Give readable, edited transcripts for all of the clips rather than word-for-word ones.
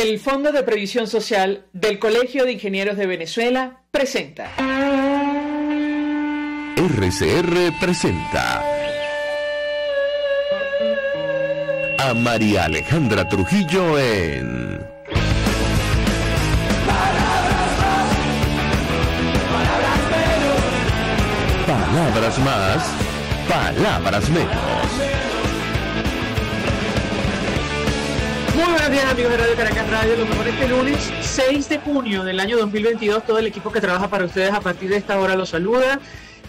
El Fondo de Previsión Social del Colegio de Ingenieros de Venezuela presenta. RCR presenta a María Alejandra Trujillo en Palabras más, palabras menos. Muy buenos días, amigos de Radio Caracas Radio. Lo mejor este lunes 6 de junio del año 2022. Todo el equipo que trabaja para ustedes a partir de esta hora los saluda.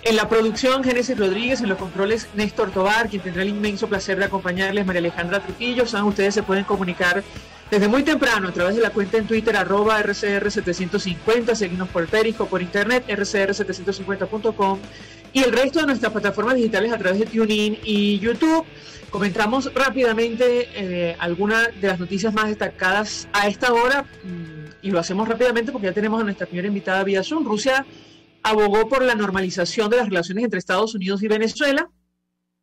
En la producción, Génesis Rodríguez. En los controles, Néstor Tobar, quien tendrá el inmenso placer de acompañarles, María Alejandra Trujillo. Saben, ustedes se pueden comunicar desde muy temprano a través de la cuenta en Twitter, @RCR750. Seguirnos por Periscope, por internet, rcr750.com. Y el resto de nuestras plataformas digitales a través de TuneIn y YouTube. Comentamos rápidamente algunas de las noticias más destacadas a esta hora, y lo hacemos rápidamente porque ya tenemos a nuestra primera invitada vía Zoom. Rusia abogó por la normalización de las relaciones entre Estados Unidos y Venezuela.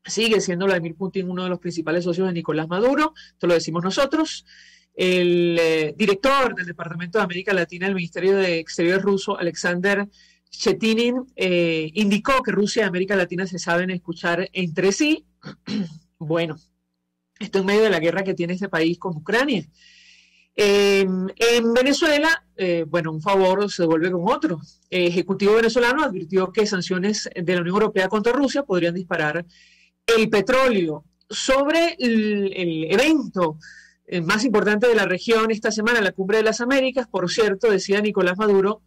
Sigue siendo Vladimir Putin uno de los principales socios de Nicolás Maduro, esto lo decimos nosotros. El director del Departamento de América Latina del Ministerio de Exteriores ruso, Alexander Chetinin, indicó que Rusia y América Latina se saben escuchar entre sí. Bueno, esto en medio de la guerra que tiene este país con Ucrania. En Venezuela, bueno, un favor se devuelve con otro. El Ejecutivo venezolano advirtió que sanciones de la Unión Europea contra Rusia podrían disparar el petróleo. Sobre el evento más importante de la región esta semana, la Cumbre de las Américas, por cierto, decía Nicolás Maduro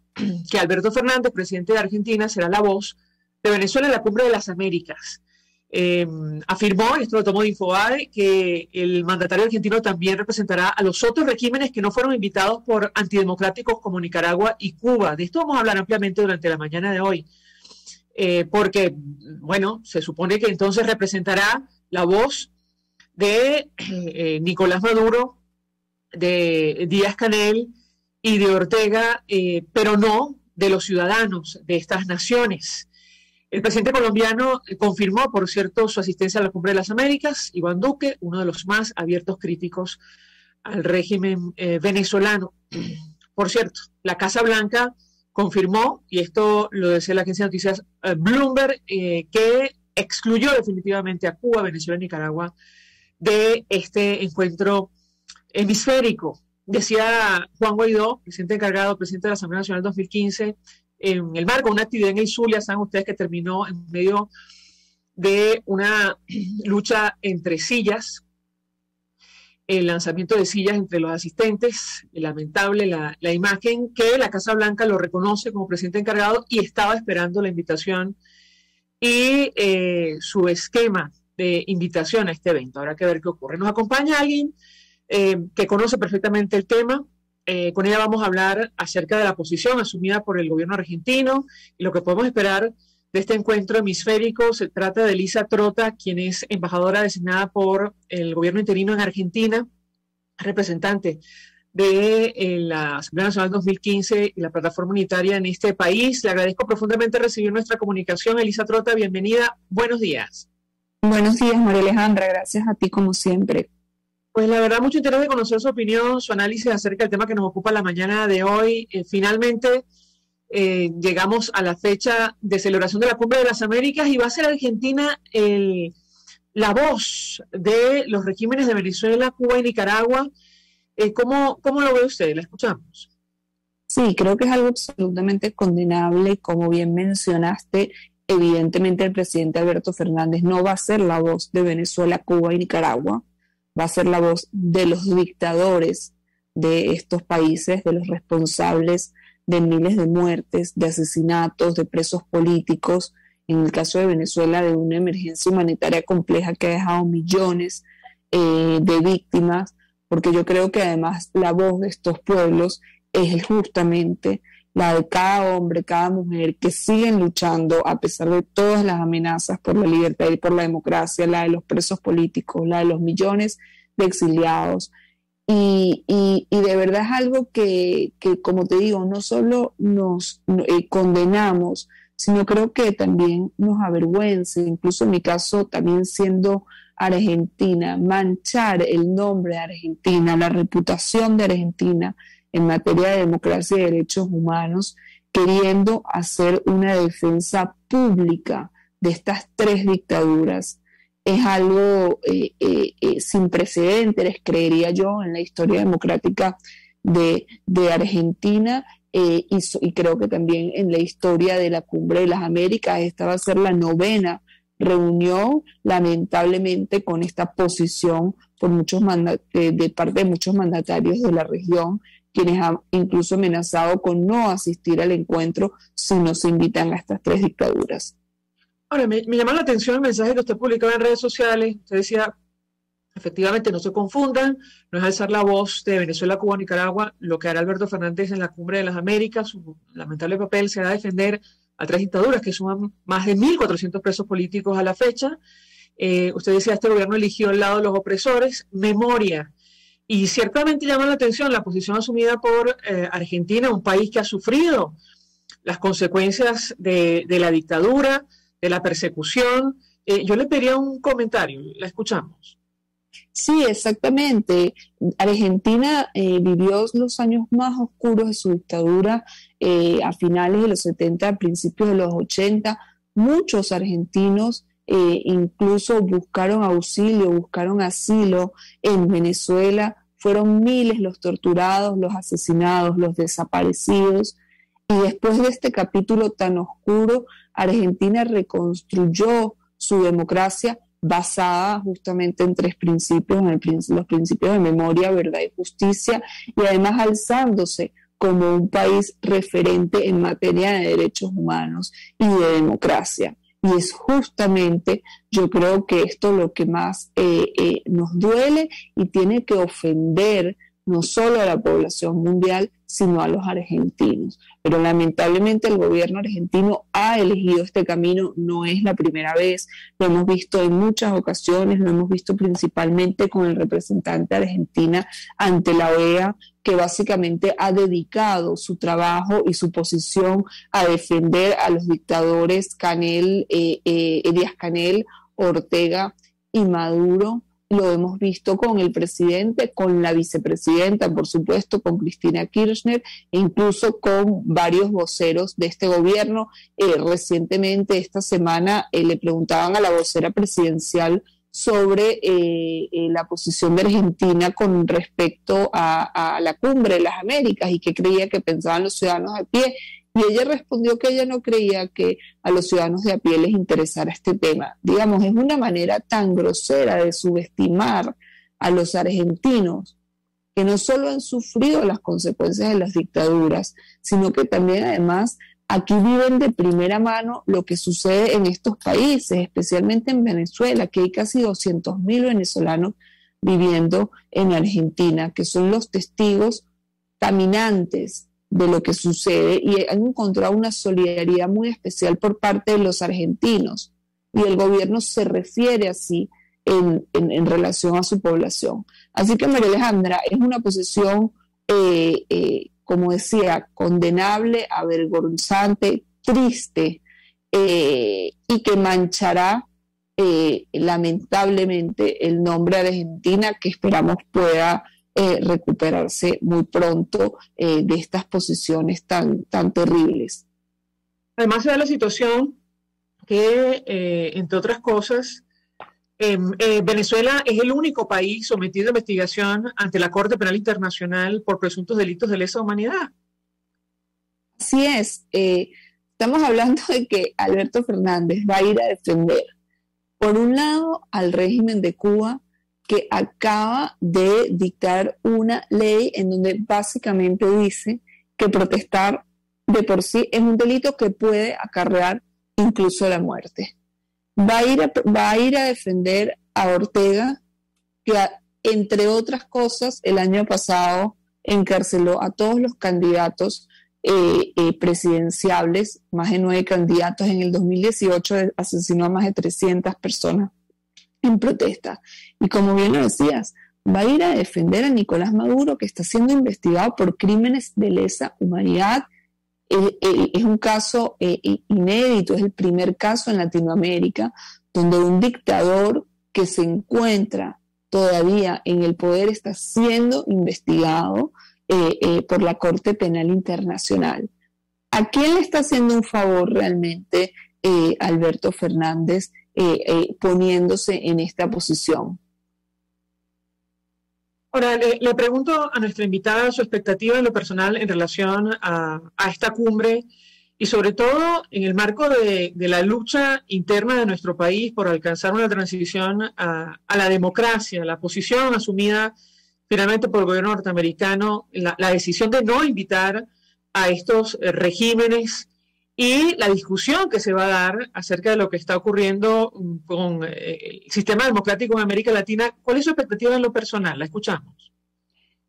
que Alberto Fernández, presidente de Argentina, será la voz de Venezuela en la Cumbre de las Américas. Afirmó, y esto lo tomó de Infobae, que el mandatario argentino también representará a los otros regímenes que no fueron invitados por antidemocráticos como Nicaragua y Cuba. De esto vamos a hablar ampliamente durante la mañana de hoy, porque, bueno, se supone que entonces representará la voz de Nicolás Maduro, de Díaz-Canel y de Ortega, pero no de los ciudadanos de estas naciones. El presidente colombiano confirmó, por cierto, su asistencia a la Cumbre de las Américas. Iván Duque, uno de los más abiertos críticos al régimen venezolano. Por cierto, la Casa Blanca confirmó, y esto lo decía la agencia de noticias Bloomberg, que excluyó definitivamente a Cuba, Venezuela y Nicaragua de este encuentro hemisférico. Decía Juan Guaidó, presidente encargado, presidente de la Asamblea Nacional 2015, en el marco de una actividad en el Zulia, saben ustedes que terminó en medio de una lucha entre sillas, el lanzamiento de sillas entre los asistentes, lamentable la imagen, que la Casa Blanca lo reconoce como presidente encargado y estaba esperando la invitación y su esquema de invitación a este evento. Habrá que ver qué ocurre. Nos acompaña alguien que conoce perfectamente el tema. Con ella vamos a hablar acerca de la posición asumida por el gobierno argentino y lo que podemos esperar de este encuentro hemisférico. Se trata de Elisa Trota, quien es embajadora designada por el gobierno interino en Argentina, representante de la Asamblea Nacional 2015 y la plataforma unitaria en este país. Le agradezco profundamente recibir nuestra comunicación. Elisa Trota, bienvenida. Buenos días. Buenos días, María Alejandra. Gracias a ti como siempre. Pues la verdad, mucho interés de conocer su opinión, su análisis acerca del tema que nos ocupa la mañana de hoy. Finalmente llegamos a la fecha de celebración de la Cumbre de las Américas y va a ser Argentina la voz de los regímenes de Venezuela, Cuba y Nicaragua. ¿Cómo lo ve usted? La escuchamos. Sí, creo que es algo absolutamente condenable. Como bien mencionaste, evidentemente el presidente Alberto Fernández no va a ser la voz de Venezuela, Cuba y Nicaragua. Va a ser la voz de los dictadores de estos países, de los responsables de miles de muertes, de asesinatos, de presos políticos, en el caso de Venezuela de una emergencia humanitaria compleja que ha dejado millones de víctimas, porque yo creo que además la voz de estos pueblos es justamente la de cada hombre, cada mujer que siguen luchando a pesar de todas las amenazas por la libertad y por la democracia, la de los presos políticos, la de los millones de exiliados. Y de verdad es algo que, como te digo, no solo nos condenamos, sino creo que también nos avergüenza, incluso en mi caso también siendo Argentina, manchar el nombre de Argentina, la reputación de Argentina en materia de democracia y derechos humanos, queriendo hacer una defensa pública de estas tres dictaduras. Es algo sin precedentes, creería yo, en la historia democrática de Argentina, y creo que también en la historia de la Cumbre de las Américas. Esta va a ser la 9ª reunión, lamentablemente, con esta posición por de parte de muchos mandatarios de la región, quienes han incluso amenazado con no asistir al encuentro si no se invitan a estas tres dictaduras. Ahora, me llama la atención el mensaje que usted publicaba en redes sociales. Usted decía, efectivamente, no se confundan, no es alzar la voz de Venezuela, Cuba, Nicaragua. Lo que hará Alberto Fernández en la Cumbre de las Américas, su lamentable papel será defender a tres dictaduras que suman más de 1.400 presos políticos a la fecha. Usted decía, este gobierno eligió el lado de los opresores, memoria. Y ciertamente llama la atención la posición asumida por Argentina, un país que ha sufrido las consecuencias de la dictadura, de la persecución. Yo le pediría un comentario, la escuchamos. Sí, exactamente. Argentina vivió los años más oscuros de su dictadura a finales de los 70, a principios de los 80. Muchos argentinos incluso buscaron auxilio, buscaron asilo en Venezuela. Fueron miles los torturados, los asesinados, los desaparecidos. Y después de este capítulo tan oscuro, Argentina reconstruyó su democracia basada justamente en tres principios, los principios de memoria, verdad y justicia, y además alzándose como un país referente en materia de derechos humanos y de democracia. Y es justamente, yo creo que esto es lo que más nos duele y tiene que ofender no solo a la población mundial, sino a los argentinos. Pero lamentablemente el gobierno argentino ha elegido este camino, no es la primera vez, lo hemos visto en muchas ocasiones, lo hemos visto principalmente con el representante de Argentina ante la OEA, que básicamente ha dedicado su trabajo y su posición a defender a los dictadores Díaz-Canel, Ortega y Maduro. Lo hemos visto con el presidente, con la vicepresidenta, por supuesto, con Cristina Kirchner, e incluso con varios voceros de este gobierno. Recientemente, esta semana, le preguntaban a la vocera presidencial sobre la posición de Argentina con respecto a la Cumbre de las Américas y qué creía que pensaban los ciudadanos a pie. Y ella respondió que ella no creía que a los ciudadanos de a pie les interesara este tema. Digamos, es una manera tan grosera de subestimar a los argentinos, que no solo han sufrido las consecuencias de las dictaduras, sino que también además aquí viven de primera mano lo que sucede en estos países, especialmente en Venezuela, que hay casi 200.000 venezolanos viviendo en Argentina, que son los testigos caminantes de lo que sucede, y han encontrado una solidaridad muy especial por parte de los argentinos, y el gobierno se refiere así en relación a su población. Así que, María Alejandra, es una posición, como decía, condenable, avergonzante, triste, y que manchará lamentablemente el nombre de Argentina, que esperamos pueda recuperarse muy pronto de estas posiciones tan terribles. Además se da la situación que, entre otras cosas, Venezuela es el único país sometido a investigación ante la Corte Penal Internacional por presuntos delitos de lesa humanidad. Así es. Estamos hablando de que Alberto Fernández va a ir a defender, por un lado, al régimen de Cuba, que acaba de dictar una ley en donde básicamente dice que protestar de por sí es un delito que puede acarrear incluso la muerte. Va a ir a defender a Ortega, que entre otras cosas el año pasado encarceló a todos los candidatos presidenciables, más de 9 candidatos. En el 2018 asesinó a más de 300 personas en protesta. Y como bien lo decías, va a ir a defender a Nicolás Maduro, que está siendo investigado por crímenes de lesa humanidad. Es un caso inédito, es el primer caso en Latinoamérica donde un dictador que se encuentra todavía en el poder está siendo investigado por la Corte Penal Internacional. ¿A quién le está haciendo un favor realmente Alberto Fernández poniéndose en esta posición? Ahora, le pregunto a nuestra invitada su expectativa en lo personal en relación a esta cumbre y sobre todo en el marco de la lucha interna de nuestro país por alcanzar una transición a la democracia, la posición asumida finalmente por el gobierno norteamericano, la decisión de no invitar a estos regímenes y la discusión que se va a dar acerca de lo que está ocurriendo con el sistema democrático en América Latina. ¿Cuál es su expectativa en lo personal? La escuchamos.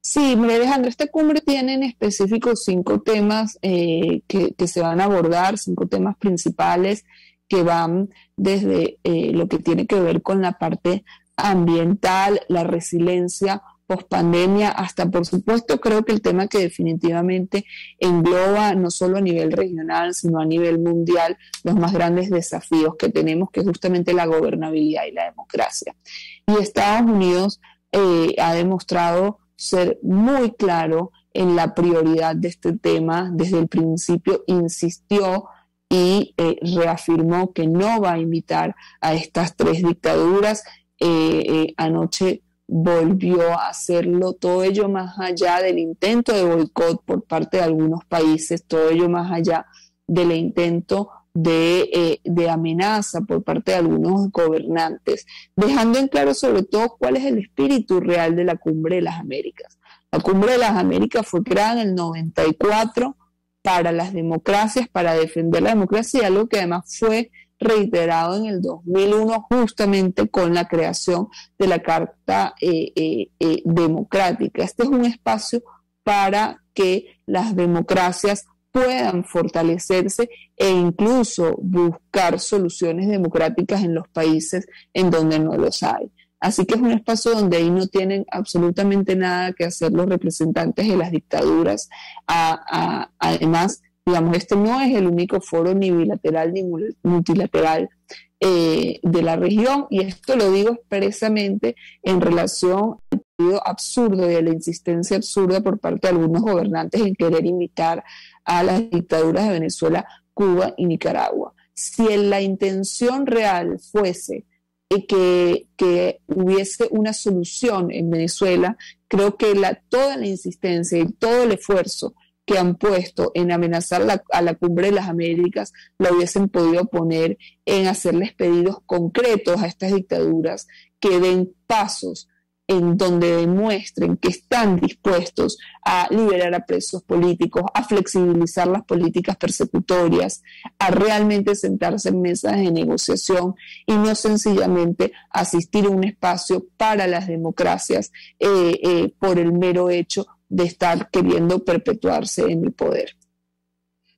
Sí, María Alejandra, esta cumbre tiene en específico 5 temas que se van a abordar, 5 temas principales que van desde lo que tiene que ver con la parte ambiental, la resiliencia pospandemia, hasta por supuesto creo que el tema que definitivamente engloba no solo a nivel regional, sino a nivel mundial, los más grandes desafíos que tenemos, que es justamente la gobernabilidad y la democracia. Y Estados Unidos ha demostrado ser muy claro en la prioridad de este tema. Desde el principio insistió y reafirmó que no va a invitar a estas 3 dictaduras. Anoche volvió a hacerlo, todo ello más allá del intento de boicot por parte de algunos países, todo ello más allá del intento de amenaza por parte de algunos gobernantes, dejando en claro sobre todo cuál es el espíritu real de la Cumbre de las Américas. La Cumbre de las Américas fue creada en el 94 para las democracias, para defender la democracia, y algo que además fue reiterado en el 2001 justamente con la creación de la Carta Democrática. Este es un espacio para que las democracias puedan fortalecerse e incluso buscar soluciones democráticas en los países en donde no los hay. Así que es un espacio donde ahí no tienen absolutamente nada que hacer los representantes de las dictaduras. Además, digamos, este no es el único foro ni bilateral ni multilateral de la región, y esto lo digo expresamente en relación al pedido absurdo y a la insistencia absurda por parte de algunos gobernantes en querer invitar a las dictaduras de Venezuela, Cuba y Nicaragua. Si la intención real fuese que hubiese una solución en Venezuela, creo que toda la insistencia y todo el esfuerzo que han puesto en amenazar a la Cumbre de las Américas lo hubiesen podido poner en hacerles pedidos concretos a estas dictaduras que den pasos en donde demuestren que están dispuestos a liberar a presos políticos, a flexibilizar las políticas persecutorias, a realmente sentarse en mesas de negociación y no sencillamente asistir a un espacio para las democracias por el mero hecho de estar queriendo perpetuarse en el poder.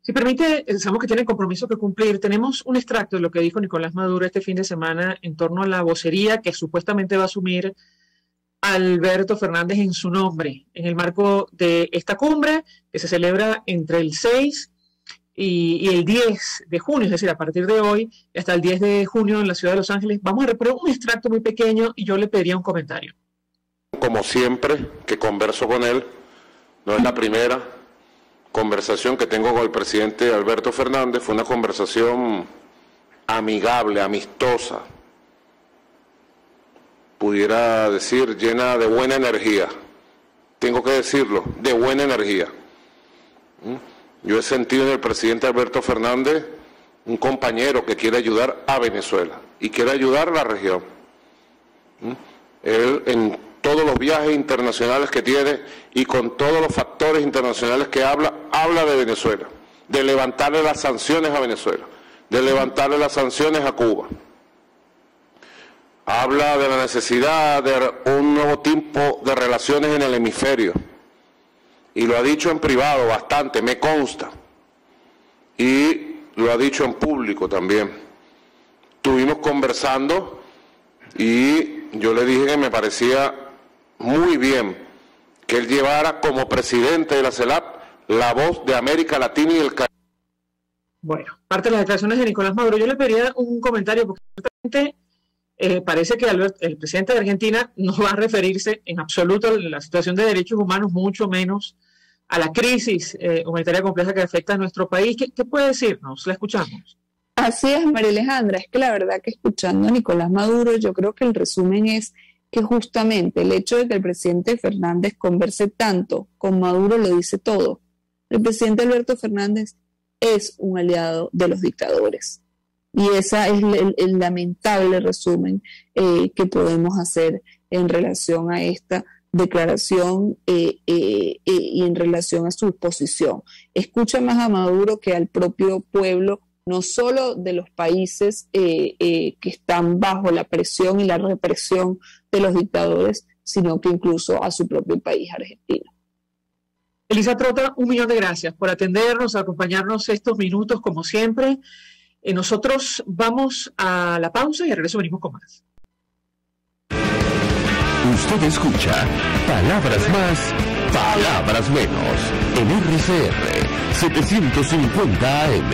Si permite, sabemos que tienen compromiso que cumplir. Tenemos un extracto de lo que dijo Nicolás Maduro este fin de semana en torno a la vocería que supuestamente va a asumir Alberto Fernández en su nombre, en el marco de esta cumbre que se celebra entre el 6 y el 10 de junio, es decir, a partir de hoy hasta el 10 de junio en la ciudad de Los Ángeles. Vamos a reproducir un extracto muy pequeño y yo le pediría un comentario. Como siempre que converso con él, no es la primera conversación que tengo con el presidente Alberto Fernández, fue una conversación amigable, amistosa, pudiera decir llena de buena energía, tengo que decirlo, de buena energía. Yo he sentido en el presidente Alberto Fernández un compañero que quiere ayudar a Venezuela y quiere ayudar a la región. Él en todos los viajes internacionales que tiene y con todos los factores internacionales que habla de Venezuela, de levantarle las sanciones a Venezuela, de levantarle las sanciones a Cuba. Habla de la necesidad de un nuevo tipo de relaciones en el hemisferio. Y lo ha dicho en privado bastante, me consta. Y lo ha dicho en público también. Estuvimos conversando y yo le dije que me parecía muy bien que él llevara como presidente de la CELAC la voz de América Latina y el Caribe. Bueno, parte de las declaraciones de Nicolás Maduro. Yo le pediría un comentario porque parece que el presidente de Argentina no va a referirse en absoluto a la situación de derechos humanos, mucho menos a la crisis humanitaria compleja que afecta a nuestro país. ¿Qué puede decirnos? La escuchamos. Así es, María Alejandra, es que la verdad que escuchando a Nicolás Maduro, yo creo que el resumen es que justamente el hecho de que el presidente Fernández converse tanto con Maduro lo dice todo. El presidente Alberto Fernández es un aliado de los dictadores. Y ese es el lamentable resumen que podemos hacer en relación a esta declaración y en relación a su posición. Escucha más a Maduro que al propio pueblo, no solo de los países que están bajo la presión y la represión de los dictadores, sino que incluso a su propio país, Argentina. Elisa Trota, 1.000.000 de gracias por atendernos, acompañarnos estos minutos como siempre. Nosotros vamos a la pausa y al regreso venimos con más. Usted escucha Palabras Más, Palabras Menos en RCR 750 AM.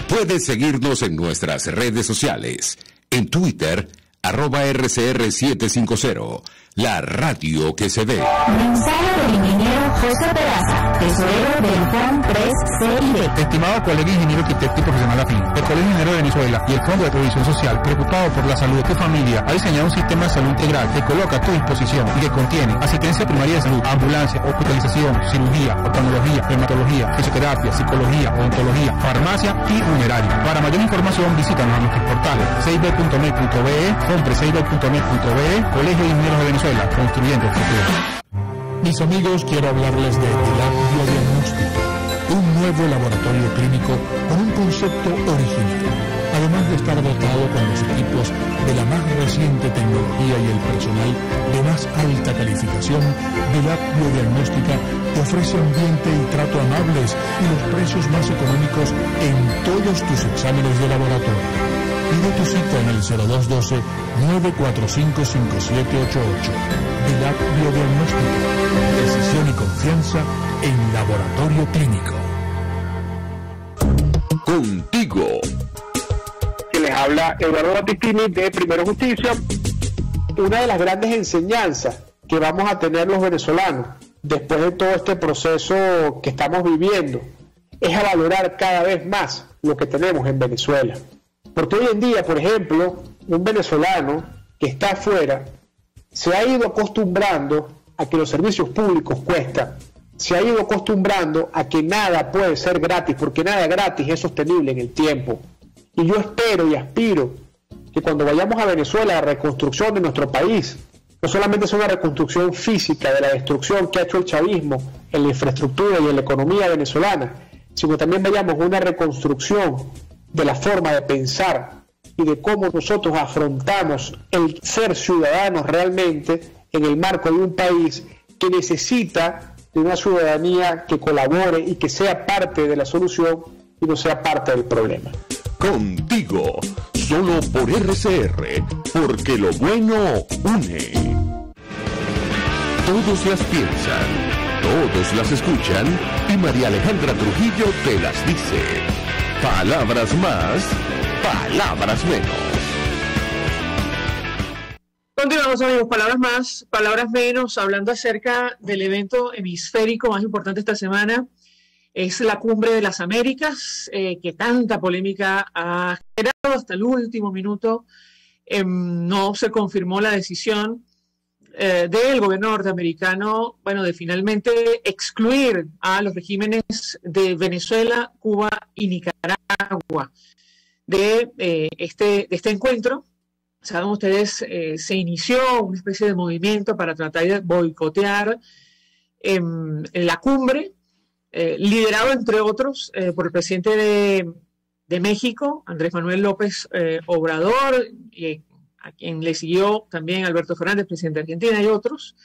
Puedes seguirnos en nuestras redes sociales. En Twitter, @RCR750, la radio que se ve. Mensaje del ingeniero José Peraza, tesorero del FON 3CID. Estimado colega ingeniero arquitecto y profesional afín, el Colegio Ingeniero de Venezuela y el Fondo de Previsión Social, preocupado por la salud de tu familia, ha diseñado un sistema de salud integral que coloca a tu disposición y que contiene asistencia primaria de salud, ambulancia, hospitalización, cirugía, oftalmología, dermatología, fisioterapia, psicología, odontología, farmacia y funeraria. Para mayor información, visítanos a nuestros portales 6b.net.be, compre6b.net.be, Colegio de Ingenieros de Venezuela, construyendo el futuro. Mis amigos, quiero hablarles de Dilab Biodiagnóstico, un nuevo laboratorio clínico con un concepto original. Además de estar dotado con los equipos de la más reciente tecnología y el personal de más alta calificación, Dilab Biodiagnóstica te ofrece ambiente y trato amables y los precios más económicos en todos tus exámenes de laboratorio. Pide tu cita en el 0212-945-5788. Dilab Biodiagnóstica. Precisión y confianza en laboratorio clínico. Contigo. Que les habla Eduardo Battistini de Primero Justicia. Una de las grandes enseñanzas que vamos a tener los venezolanos después de todo este proceso que estamos viviendo es a valorar cada vez más lo que tenemos en Venezuela. Porque hoy en día, por ejemplo, un venezolano que está afuera se ha ido acostumbrando a que los servicios públicos cuestan, se ha ido acostumbrando a que nada puede ser gratis, porque nada gratis es sostenible en el tiempo. Y yo espero y aspiro que cuando vayamos a Venezuela, la reconstrucción de nuestro país no solamente sea una reconstrucción física de la destrucción que ha hecho el chavismo en la infraestructura y en la economía venezolana, sino también vayamos a una reconstrucción de la forma de pensar y de cómo nosotros afrontamos el ser ciudadanos realmente en el marco de un país que necesita de una ciudadanía que colabore y que sea parte de la solución y no sea parte del problema. Contigo, solo por RCR, porque lo bueno une. Todos las piensan, todos las escuchan y María Alejandra Trujillo te las dice. Palabras más, palabras menos. Continuamos, amigos, palabras más, palabras menos, hablando acerca del evento hemisférico más importante esta semana. Es la Cumbre de las Américas, que tanta polémica ha generado hasta el último minuto. No se confirmó la decisión del gobierno norteamericano, de finalmente excluir a los regímenes de Venezuela, Cuba y Nicaragua de este encuentro. Saben ustedes, se inició una especie de movimiento para tratar de boicotear la cumbre, liderado entre otros por el presidente de México, Andrés Manuel López Obrador, a quien le siguió también Alberto Fernández, presidente de Argentina, y otros,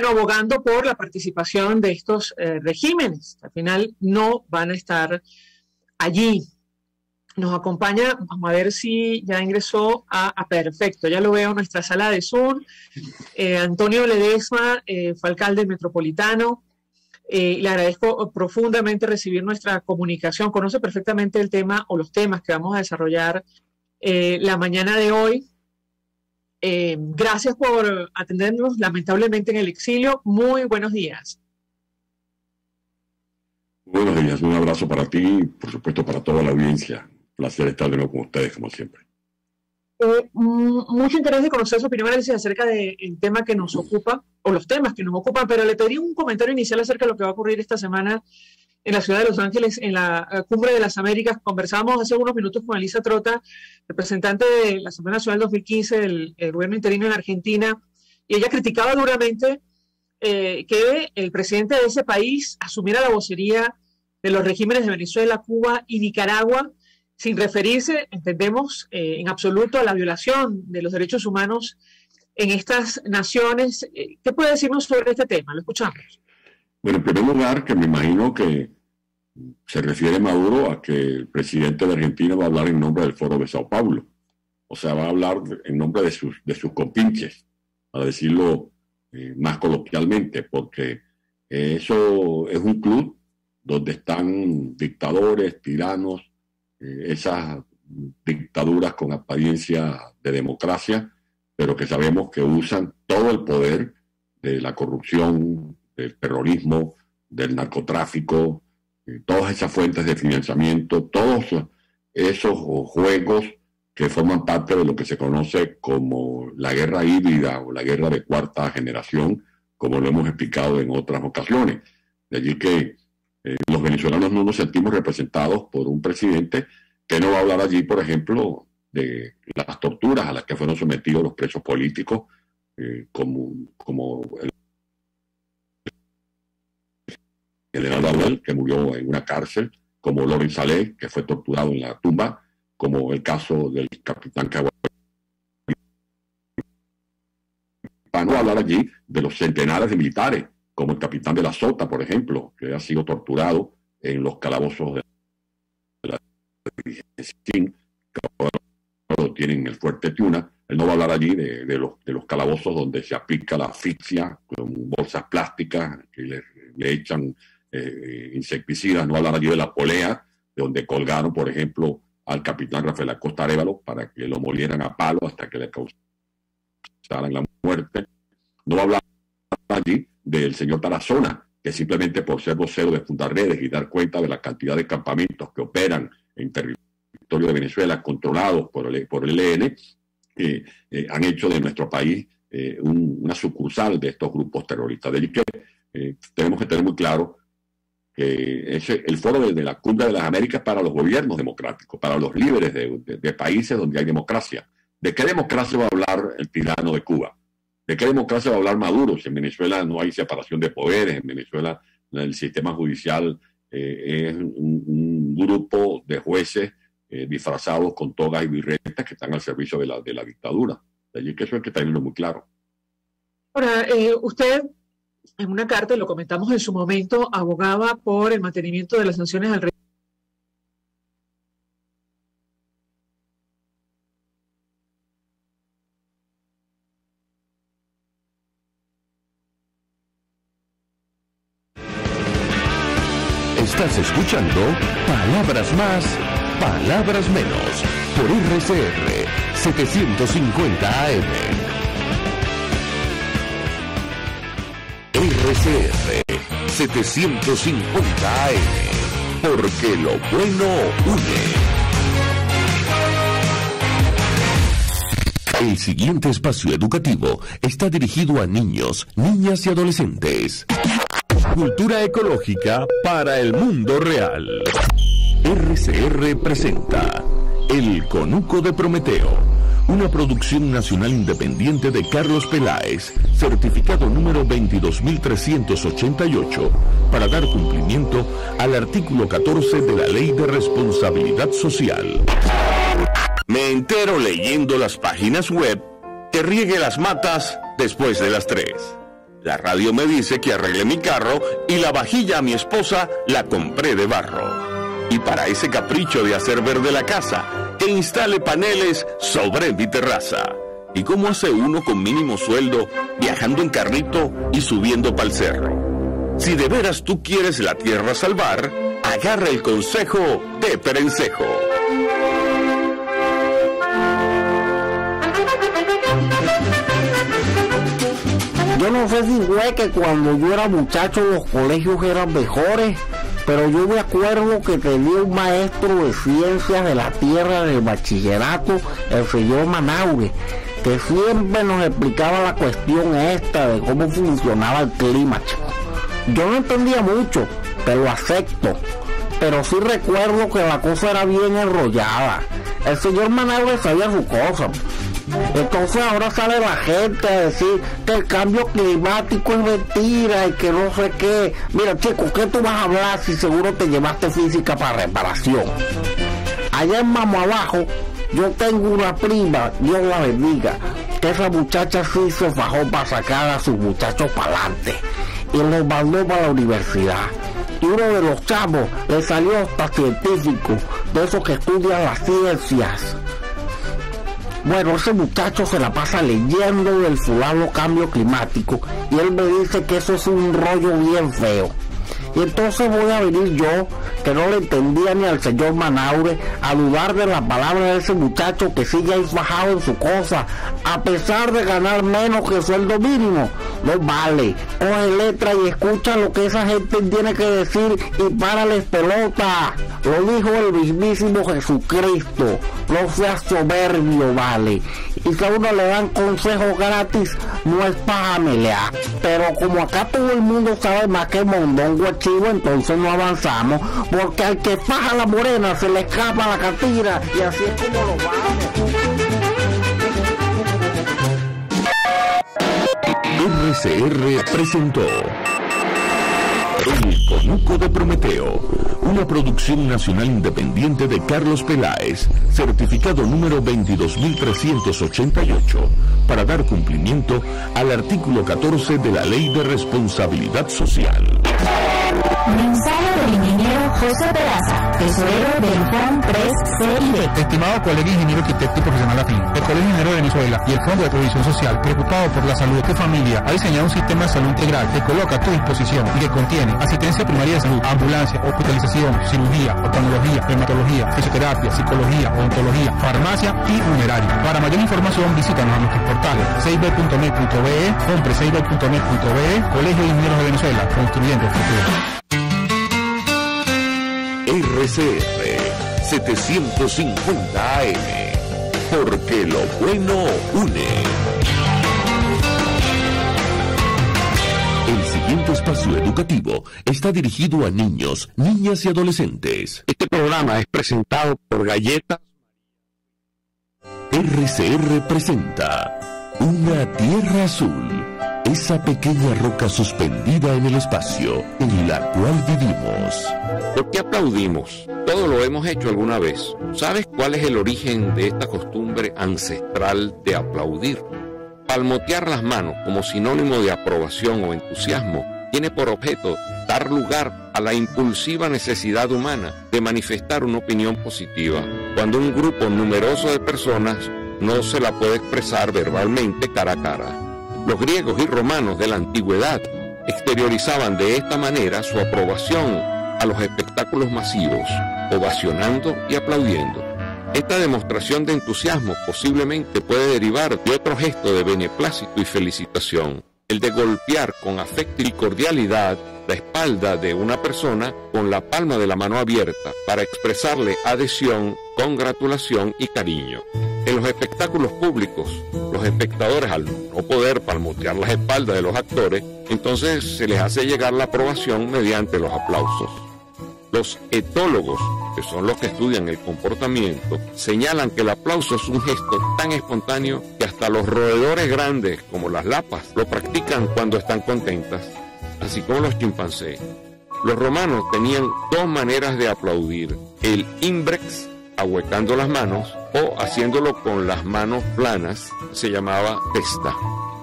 abogando por la participación de estos regímenes. Al final no van a estar allí. Nos acompaña, vamos a ver si ya ingresó a perfecto, ya lo veo en nuestra sala de Zoom, Antonio Ledesma, fue alcalde metropolitano. Le agradezco profundamente recibir nuestra comunicación, conoce perfectamente el tema o los temas que vamos a desarrollar la mañana de hoy. Gracias por atendernos, lamentablemente en el exilio. Muy buenos días. Buenos días, un abrazo para ti y por supuesto para toda la audiencia. Placer estar de nuevo con ustedes como siempre. Mucho interés de conocer su opinión acerca del tema que nos ocupa, o los temas que nos ocupan, pero le pedí un comentario inicial acerca de lo que va a ocurrir esta semana en la ciudad de Los Ángeles, en la Cumbre de las Américas. Conversábamos hace unos minutos con Elisa Trota, representante de la Asamblea Nacional 2015 del gobierno interino en Argentina, y ella criticaba duramente que el presidente de ese país asumiera la vocería de los regímenes de Venezuela, Cuba y Nicaragua, sin referirse, entendemos, en absoluto a la violación de los derechos humanos en estas naciones. ¿Qué puede decirnos sobre este tema? Lo escuchamos. Bueno, en primer lugar, que me imagino que se refiere Maduro a que el presidente de Argentina va a hablar en nombre del Foro de Sao Paulo. O sea, va a hablar en nombre de sus compinches, para decirlo más coloquialmente, porque eso es un club donde están dictadores, tiranos, esas dictaduras con apariencia de democracia, pero que sabemos que usan todo el poder de la corrupción, del terrorismo, del narcotráfico, todas esas fuentes de financiamiento, todos esos juegos que forman parte de lo que se conoce como la guerra híbrida o la guerra de cuarta generación, como lo hemos explicado en otras ocasiones. De allí que los venezolanos no nos sentimos representados por un presidente que no va a hablar allí, por ejemplo, de las torturas a las que fueron sometidos los presos políticos, como el general Laurel, que murió en una cárcel, como Loren Saleh, que fue torturado en la tumba, como el caso del capitán Caguay. Para no hablar allí de los centenares de militares, como el capitán de la Sota, por ejemplo, que ha sido torturado en los calabozos de la que ahora lo tienen en el Fuerte Tiuna. Él no va a hablar allí de los calabozos donde se aplica la asfixia con bolsas plásticas que le echan insecticidas. No va a hablar allí de la polea, de donde colgaron, por ejemplo, al capitán Rafael Acosta Arévalo para que lo molieran a palo hasta que le causaran la muerte. No va a hablar allí del señor Tarazona, que simplemente por ser vocero de Fundarredes y dar cuenta de la cantidad de campamentos que operan en territorio de Venezuela controlados por el ELN, han hecho de nuestro país una sucursal de estos grupos terroristas. De allí que tenemos que tener muy claro que el foro de la Cumbre de las Américas para los gobiernos democráticos, para los líderes de países donde hay democracia. ¿De qué democracia va a hablar el tirano de Cuba? ¿De qué democracia va a hablar Maduro? Si en Venezuela no hay separación de poderes, en Venezuela el sistema judicial es un grupo de jueces disfrazados con togas y birretas que están al servicio de la dictadura. De allí que eso hay que tenerlo muy claro. Ahora, usted en una carta, lo comentamos en su momento, abogaba por el mantenimiento de las sanciones al régimen. Estás escuchando Palabras Más, Palabras Menos, por RCR 750 AM. RCR 750 AM, porque lo bueno une. El siguiente espacio educativo está dirigido a niños, niñas y adolescentes. Cultura ecológica para el mundo real. RCR presenta El Conuco de Prometeo, una producción nacional independiente de Carlos Peláez, certificado número 22.388, para dar cumplimiento al artículo 14 de la Ley de Responsabilidad Social. Me entero leyendo las páginas web que riegue las matas después de las 3. La radio me dice que arregle mi carro y la vajilla a mi esposa la compré de barro. Y para ese capricho de hacer verde la casa, que instale paneles sobre mi terraza. ¿Y cómo hace uno con mínimo sueldo, viajando en carrito y subiendo pa'l cerro? Si de veras tú quieres la tierra salvar, agarra el consejo de Perencejo. Yo no sé si fue que cuando yo era muchacho los colegios eran mejores, pero yo me acuerdo que tenía un maestro de ciencias de la tierra del bachillerato, el señor Manaure, que siempre nos explicaba la cuestión esta de cómo funcionaba el clima, chico. Yo no entendía mucho, te lo acepto, pero sí recuerdo que la cosa era bien enrollada. El señor Manaure sabía su cosa. Entonces ahora sale la gente a decir que el cambio climático es mentira y que no sé qué. Mira, chico, ¿qué tú vas a hablar si seguro te llevaste física para reparación? Allá en Mamo Abajo yo tengo una prima, Dios la bendiga, que esa muchacha sí se fajó para sacar a sus muchachos para adelante y los mandó para la universidad. Y uno de los chavos le salió hasta científico, de esos que estudian las ciencias. Bueno, ese muchacho se la pasa leyendo del fulano cambio climático y él me dice que eso es un rollo bien feo. Y entonces voy a venir yo, que no le entendía ni al señor Manaure, a dudar de la palabra de ese muchacho que sigue ahí fajado en su cosa, a pesar de ganar menos que el sueldo mínimo. No vale, coge letra y escucha lo que esa gente tiene que decir y párales pelota. Lo dijo el mismísimo Jesucristo, no seas soberbio, vale. Y si a uno le dan consejos gratis, no es para melear. Pero como acá todo el mundo sabe más que mondongo es chivo, entonces no avanzamos, porque al que faja la morena se le escapa la catira, y así es como lo vamos. RCR presentó El Conuco de Prometeo, una producción nacional independiente de Carlos Peláez, certificado número 22.388, para dar cumplimiento al artículo 14 de la Ley de Responsabilidad Social. Mensaje del ingeniero José Peraza, tesorero del FON 3CID. Estimado colega ingeniero arquitecto y profesional afín, el Colegio Ingeniero de Venezuela y el Fondo de Previsión Social, preocupado por la salud de tu familia, ha diseñado un sistema de salud integral que coloca a tu disposición y que contiene asistencia primaria de salud, ambulancia, hospitalización, cirugía, oftalmología, dermatología, fisioterapia, psicología, odontología, farmacia y funeraria. Para mayor información visítanos a nuestros portales 6b.net.be, compre 6b.net.be, Colegio de Ingenieros de Venezuela, construyendo el futuro. RCR 750 AM, porque lo bueno une. El siguiente espacio educativo está dirigido a niños, niñas y adolescentes. Este programa es presentado por Galletas. RCR presenta Una Tierra Azul, esa pequeña roca suspendida en el espacio en la cual vivimos. ¿Por qué aplaudimos? Todo lo hemos hecho alguna vez. ¿Sabes cuál es el origen de esta costumbre ancestral de aplaudir? Palmotear las manos como sinónimo de aprobación o entusiasmo tiene por objeto dar lugar a la impulsiva necesidad humana de manifestar una opinión positiva, cuando un grupo numeroso de personas no se la puede expresar verbalmente cara a cara. Los griegos y romanos de la antigüedad exteriorizaban de esta manera su aprobación a los espectáculos masivos, ovacionando y aplaudiendo. Esta demostración de entusiasmo posiblemente puede derivar de otro gesto de beneplácito y felicitación, el de golpear con afecto y cordialidad la espalda de una persona con la palma de la mano abierta para expresarle adhesión, congratulación y cariño. En los espectáculos públicos, los espectadores, al no poder palmotear las espaldas de los actores, entonces se les hace llegar la aprobación mediante los aplausos. Los etólogos, que son los que estudian el comportamiento, señalan que el aplauso es un gesto tan espontáneo que hasta los roedores grandes, como las lapas, lo practican cuando están contentas, así como los chimpancés. Los romanos tenían dos maneras de aplaudir: el imbrex, ahuecando las manos, o haciéndolo con las manos planas, se llamaba testa.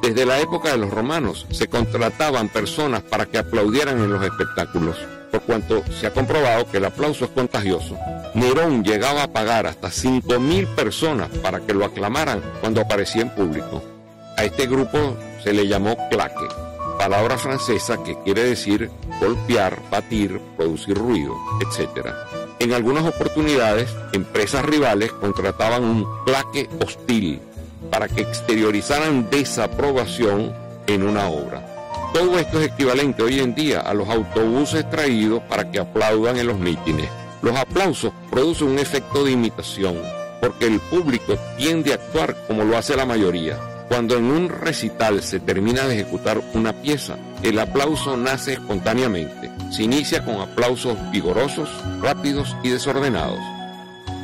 Desde la época de los romanos se contrataban personas para que aplaudieran en los espectáculos, por cuanto se ha comprobado que el aplauso es contagioso. Nerón llegaba a pagar hasta 5.000 personas para que lo aclamaran cuando aparecía en público. A este grupo se le llamó claque, palabra francesa que quiere decir golpear, batir, producir ruido, etc. En algunas oportunidades, empresas rivales contrataban un claque hostil para que exteriorizaran desaprobación en una obra. Todo esto es equivalente hoy en día a los autobuses traídos para que aplaudan en los mítines. Los aplausos producen un efecto de imitación, porque el público tiende a actuar como lo hace la mayoría. Cuando en un recital se termina de ejecutar una pieza, el aplauso nace espontáneamente. Se inicia con aplausos vigorosos, rápidos y desordenados.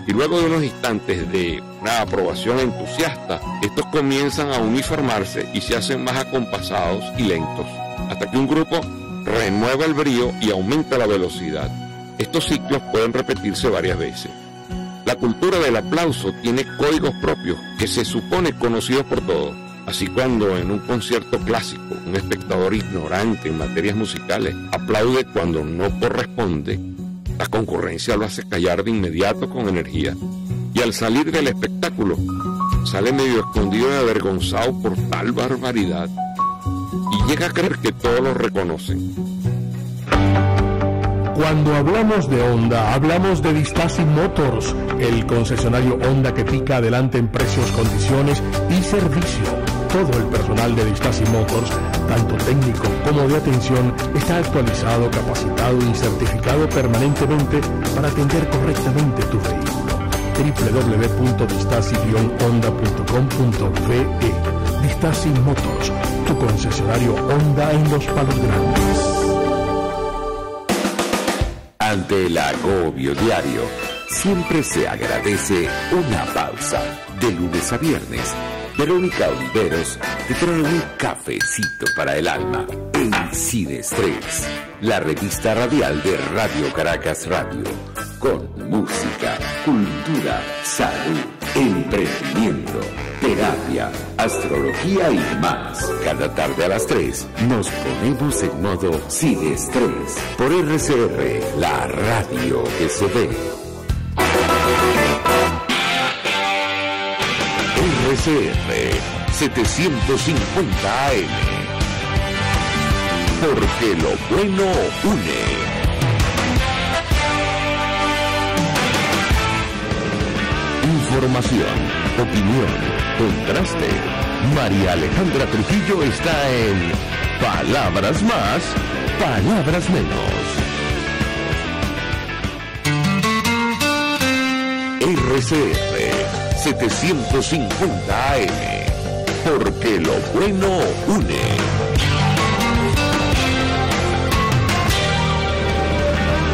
Y luego de unos instantes de una aprobación entusiasta, estos comienzan a uniformarse y se hacen más acompasados y lentos, hasta que un grupo renueva el brío y aumenta la velocidad. Estos ciclos pueden repetirse varias veces. La cultura del aplauso tiene códigos propios que se supone conocidos por todos. Así, cuando en un concierto clásico un espectador ignorante en materias musicales aplaude cuando no corresponde, la concurrencia lo hace callar de inmediato con energía. Y al salir del espectáculo, sale medio escondido y avergonzado por tal barbaridad. Y llega a creer que todos lo reconocen. Cuando hablamos de Honda, hablamos de Distaci Motors, el concesionario Honda que pica adelante en precios, condiciones y servicio. Todo el personal de Distaci Motors, tanto técnico como de atención, está actualizado, capacitado y certificado permanentemente para atender correctamente tu vehículo. www.distaci-honda.com.ve. Distaci Motors, tu concesionario Honda en Los Palos Grandes. Ante el agobio diario, siempre se agradece una pausa. De lunes a viernes, Verónica Oliveros te trae un cafecito para el alma en Sin Estrés, la revista radial de Radio Caracas Radio, con música, cultura, salud, emprendimiento, terapia, astrología y más. Cada tarde a las 3 nos ponemos en modo Sin Estrés por RCR, la radio que se ve. RCR 750 AM, porque lo bueno une. Información, opinión, contraste. María Alejandra Trujillo está en Palabras Más, Palabras Menos. RCR 750 AM, porque lo bueno une.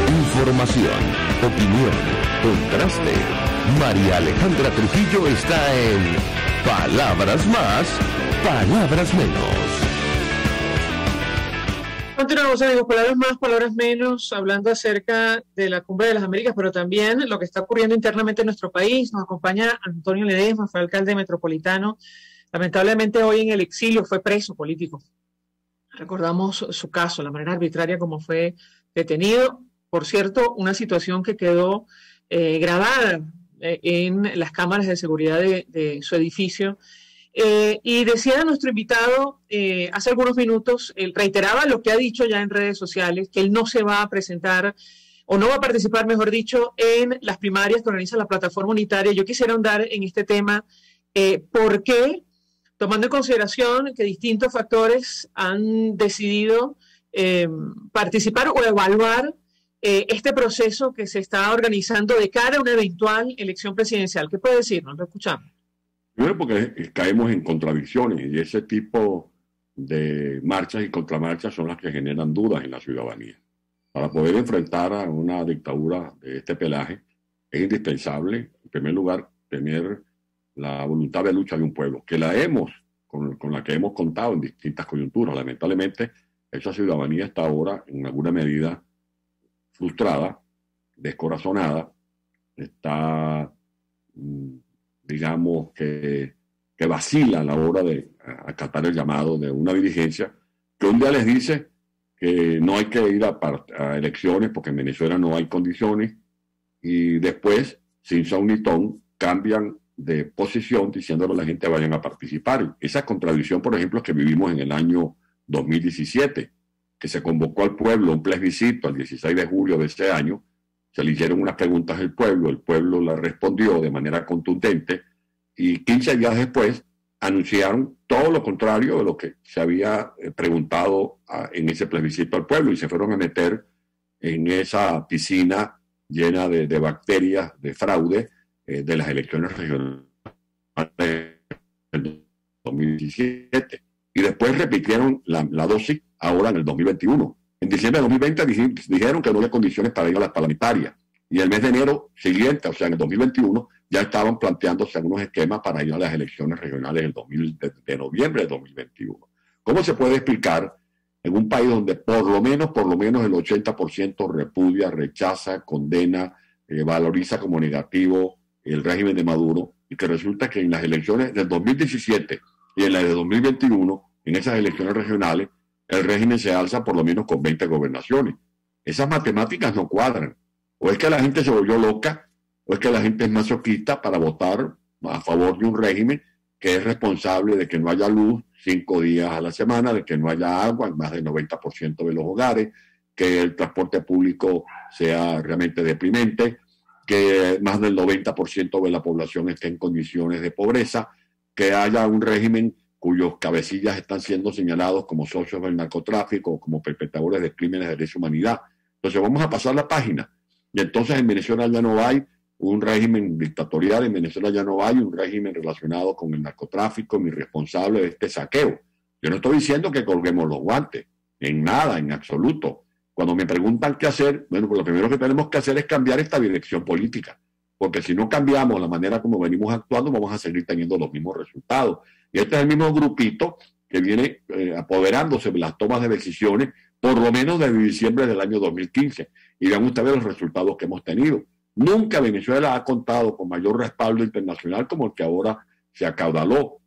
Información, opinión, contraste. María Alejandra Trujillo está en Palabras Más, Palabras Menos. Continuamos, amigos, palabras más, palabras menos, hablando acerca de la Cumbre de las Américas, pero también lo que está ocurriendo internamente en nuestro país. Nos acompaña Antonio Ledesma, fue alcalde metropolitano. Lamentablemente hoy en el exilio, fue preso político. Recordamos su caso, la manera arbitraria como fue detenido. Por cierto, una situación que quedó grabada en las cámaras de seguridad de su edificio. Y decía nuestro invitado hace algunos minutos, él reiteraba lo que ha dicho ya en redes sociales, que él no se va a presentar, o no va a participar, mejor dicho, en las primarias que organiza la plataforma unitaria. Yo quisiera ahondar en este tema, ¿por qué? Tomando en consideración que distintos factores han decidido participar o evaluar este proceso que se está organizando de cara a una eventual elección presidencial. ¿Qué puede decirnos? Lo escuchamos. Primero porque caemos en contradicciones y ese tipo de marchas y contramarchas son las que generan dudas en la ciudadanía. Para poder enfrentar a una dictadura de este pelaje es indispensable, en primer lugar, tener la voluntad de lucha de un pueblo, que con la que hemos contado en distintas coyunturas. Lamentablemente, esa ciudadanía está ahora en alguna medida frustrada, descorazonada, está, digamos, que vacila a la hora de acatar el llamado de una dirigencia que un día les dice que no hay que ir a elecciones porque en Venezuela no hay condiciones, y después, sin son ni ton, cambian de posición diciéndole a la gente vayan a participar. Esa contradicción, por ejemplo, es que vivimos en el año 2017, que se convocó al pueblo un plebiscito el 16 de julio de ese año, se le hicieron unas preguntas al pueblo, el pueblo la respondió de manera contundente, y 15 días después anunciaron todo lo contrario de lo que se había preguntado en ese plebiscito al pueblo y se fueron a meter en esa piscina llena de bacterias, de fraude de las elecciones regionales del 2017. Y después repitieron la dosis ahora en el 2021. En diciembre de 2020 dijeron que no había condiciones para ir a las parlamentarias. Y el mes de enero siguiente, o sea, en el 2021, ya estaban planteándose algunos esquemas para ir a las elecciones regionales de noviembre de 2021. ¿Cómo se puede explicar en un país donde por lo menos el 80% repudia, rechaza, condena, valoriza como negativo el régimen de Maduro, y que resulta que en las elecciones del 2017 y en las de 2021, en esas elecciones regionales, el régimen se alza por lo menos con 20 gobernaciones? Esas matemáticas no cuadran. O es que la gente se volvió loca, o es que la gente es masoquista para votar a favor de un régimen que es responsable de que no haya luz 5 días a la semana, de que no haya agua en más del 90% de los hogares, que el transporte público sea realmente deprimente, que más del 90% de la población esté en condiciones de pobreza, que haya un régimen cuyos cabecillas están siendo señalados como socios del narcotráfico, como perpetradores de crímenes de lesa humanidad. Entonces vamos a pasar la página. Y entonces en Venezuela ya no hay un régimen dictatorial, en Venezuela ya no hay un régimen relacionado con el narcotráfico ni responsable de este saqueo. Yo no estoy diciendo que colguemos los guantes, en nada, en absoluto. Cuando me preguntan qué hacer, bueno, pues lo primero que tenemos que hacer es cambiar esta dirección política, porque si no cambiamos la manera como venimos actuando, vamos a seguir teniendo los mismos resultados. Y este es el mismo grupito que viene apoderándose de las tomas de decisiones, por lo menos desde diciembre del año 2015. Y vean ustedes los resultados que hemos tenido. Nunca Venezuela ha contado con mayor respaldo internacional como el que ahora se acaudaló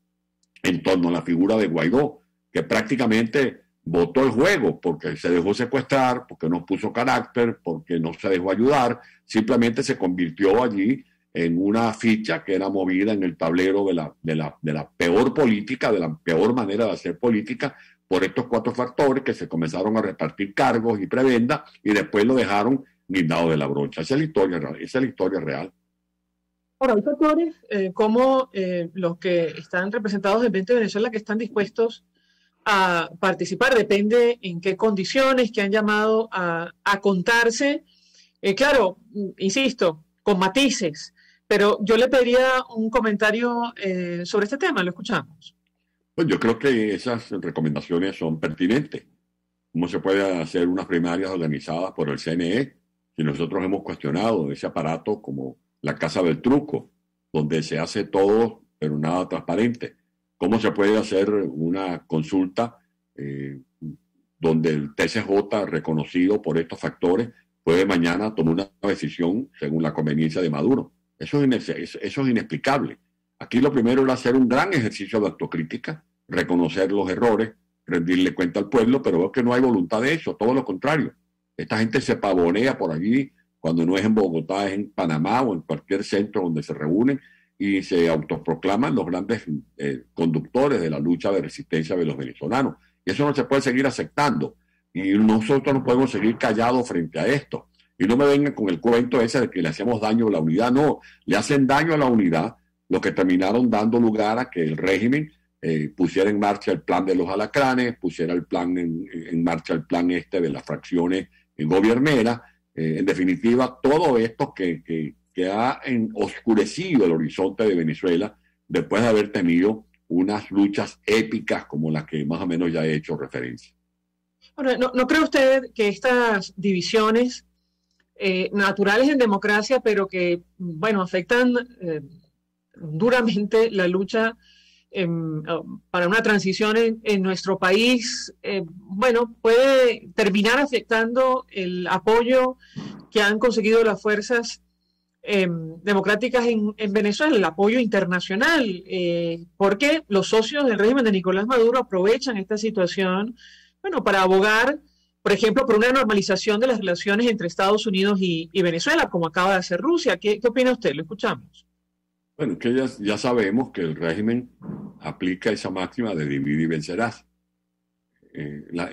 en torno a la figura de Guaidó, que prácticamente botó el juego porque se dejó secuestrar, porque no puso carácter, porque no se dejó ayudar, simplemente se convirtió allí en una ficha que era movida en el tablero de la peor política, de la peor manera de hacer política, por estos 4 factores que se comenzaron a repartir cargos y prebendas y después lo dejaron guindado de la brocha. Esa es la historia real. Ahora, hay factores como los que están representados en 20 Venezuela que están dispuestos a participar, depende en qué condiciones, que han llamado a contarse. Claro, insisto, con matices, pero yo le pediría un comentario sobre este tema, lo escuchamos. Pues yo creo que esas recomendaciones son pertinentes. ¿Cómo se puede hacer unas primarias organizadas por el CNE si nosotros hemos cuestionado ese aparato como la Casa del Truco, donde se hace todo pero nada transparente? ¿Cómo se puede hacer una consulta donde el TCJ, reconocido por estos factores, puede mañana tomar una decisión según la conveniencia de Maduro? Eso es inexplicable. Aquí lo primero era hacer un gran ejercicio de autocrítica, reconocer los errores, rendirle cuenta al pueblo, pero veo que no hay voluntad de eso, todo lo contrario. Esta gente se pavonea por allí, cuando no es en Bogotá, es en Panamá o en cualquier centro donde se reúnen y se autoproclaman los grandes conductores de la lucha de resistencia de los venezolanos. Y eso no se puede seguir aceptando. Y nosotros no podemos seguir callados frente a esto. Y no me vengan con el cuento ese de que le hacemos daño a la unidad. No, le hacen daño a la unidad lo que terminaron dando lugar a que el régimen pusiera en marcha el plan de los alacranes, pusiera el plan en marcha el plan de las fracciones gobierneras. En definitiva, todo esto que ha oscurecido el horizonte de Venezuela después de haber tenido unas luchas épicas como las que más o menos ya he hecho referencia. Bueno, ¿no cree usted que estas divisiones naturales en democracia, pero que, bueno, afectan duramente la lucha para una transición en nuestro país, bueno, puede terminar afectando el apoyo que han conseguido las fuerzas democráticas en Venezuela, el apoyo internacional, porque los socios del régimen de Nicolás Maduro aprovechan esta situación, bueno, para abogar, por ejemplo, por una normalización de las relaciones entre Estados Unidos y Venezuela, como acaba de hacer Rusia? ¿Qué opina usted? Lo escuchamos. Bueno, que ya sabemos que el régimen aplica esa máxima de divide y vencerás.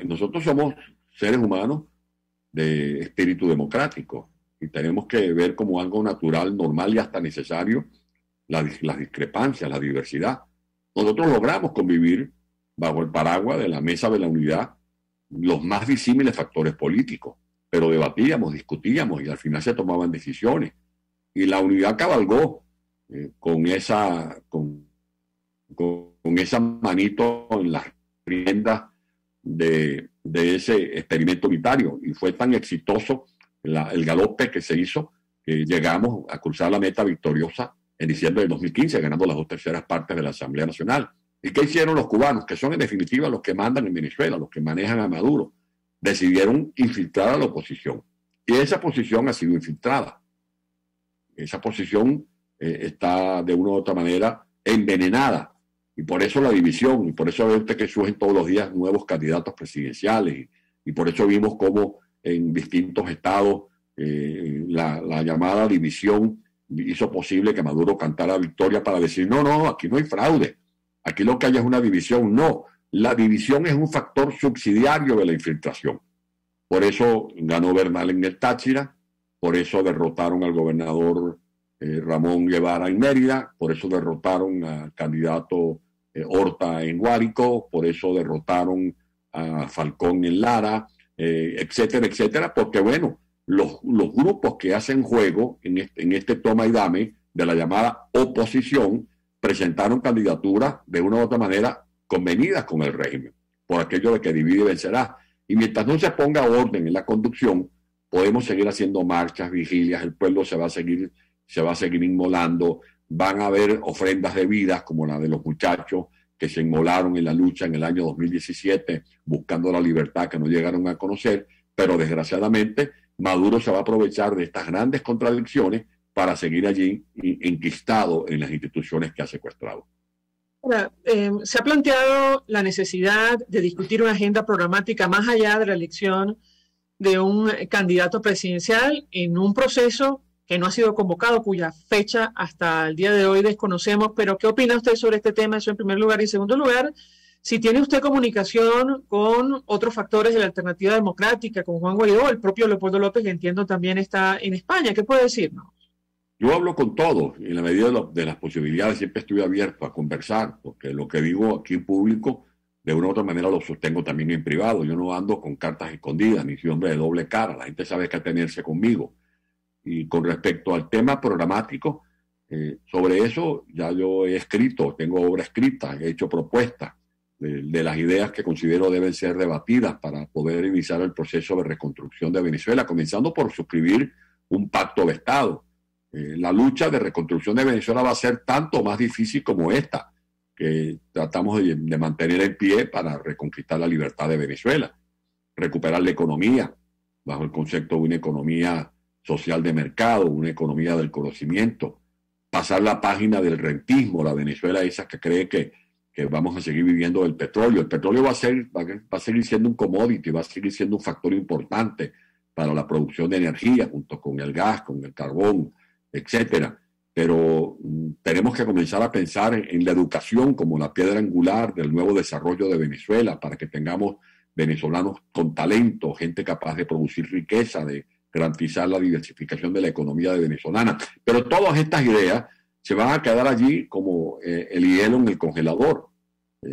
Nosotros somos seres humanos de espíritu democrático y tenemos que ver como algo natural, normal y hasta necesario las discrepancias, la diversidad. nosotros logramos convivir bajo el paraguas de la Mesa de la Unidad los más disímiles factores políticos, pero debatíamos, discutíamos y al final se tomaban decisiones. Y la unidad cabalgó con esa manito en las riendas de ese experimento unitario, y fue tan exitoso el galope que se hizo que llegamos a cruzar la meta victoriosa en diciembre del 2015, ganando las 2/3 partes de la Asamblea Nacional. ¿Y qué hicieron los cubanos, que son en definitiva los que mandan en Venezuela, los que manejan a Maduro? Decidieron infiltrar a la oposición, y esa posición ha sido infiltrada. Esa posición está de una u otra manera envenenada, y por eso la división, y por eso ve usted que surgen todos los días nuevos candidatos presidenciales, y por eso vimos cómo en distintos estados la llamada división hizo posible que Maduro cantara victoria para decir, no, aquí no hay fraude, aquí lo que hay es una división. No, la división es un factor subsidiario de la infiltración. Por eso ganó Bernal en el Táchira, por eso derrotaron al gobernador Ramón Guevara en Mérida, por eso derrotaron al candidato Horta en Guárico, por eso derrotaron a Falcón en Lara, etcétera, etcétera, porque bueno, los grupos que hacen juego en este toma y dame de la llamada oposición presentaron candidaturas de una u otra manera convenidas con el régimen, por aquello de que divide y vencerá. Y mientras no se ponga orden en la conducción, podemos seguir haciendo marchas, vigilias, el pueblo se va a seguir inmolando, van a haber ofrendas de vidas como la de los muchachos que se inmolaron en la lucha en el año 2017 buscando la libertad que no llegaron a conocer, pero desgraciadamente Maduro se va a aprovechar de estas grandes contradicciones para seguir allí enquistado en las instituciones que ha secuestrado. Ahora, se ha planteado la necesidad de discutir una agenda programática más allá de la elección de un candidato presidencial en un proceso que no ha sido convocado, cuya fecha hasta el día de hoy desconocemos. Pero ¿qué opina usted sobre este tema? Eso en primer lugar. Y en segundo lugar, si tiene usted comunicación con otros factores de la alternativa democrática, con Juan Guaidó, el propio Leopoldo López, que entiendo también está en España. ¿Qué puede decirnos? Yo hablo con todos, y en la medida de las posibilidades siempre estoy abierto a conversar, porque lo que digo aquí en público, de una u otra manera lo sostengo también en privado. Yo no ando con cartas escondidas, ni soy hombre de doble cara. La gente sabe que atenerse conmigo. Y con respecto al tema programático, sobre eso ya yo he escrito, tengo obra escrita, he hecho propuestas de las ideas que considero deben ser debatidas para poder iniciar el proceso de reconstrucción de Venezuela, comenzando por suscribir un pacto de Estado. La lucha de reconstrucción de Venezuela va a ser tanto más difícil como esta, que tratamos de mantener en pie para reconquistar la libertad de Venezuela, recuperar la economía, bajo el concepto de una economía social de mercado, una economía del conocimiento, pasar la página del rentismo, la Venezuela esa que cree que vamos a seguir viviendo del petróleo. El petróleo va a seguir siendo un commodity, va a seguir siendo un factor importante para la producción de energía, junto con el gas, con el carbón, etcétera. Pero tenemos que comenzar a pensar en la educación como la piedra angular del nuevo desarrollo de Venezuela, para que tengamos venezolanos con talento, gente capaz de producir riqueza, de garantizar la diversificación de la economía venezolana. Pero todas estas ideas se van a quedar allí como el hielo en el congelador.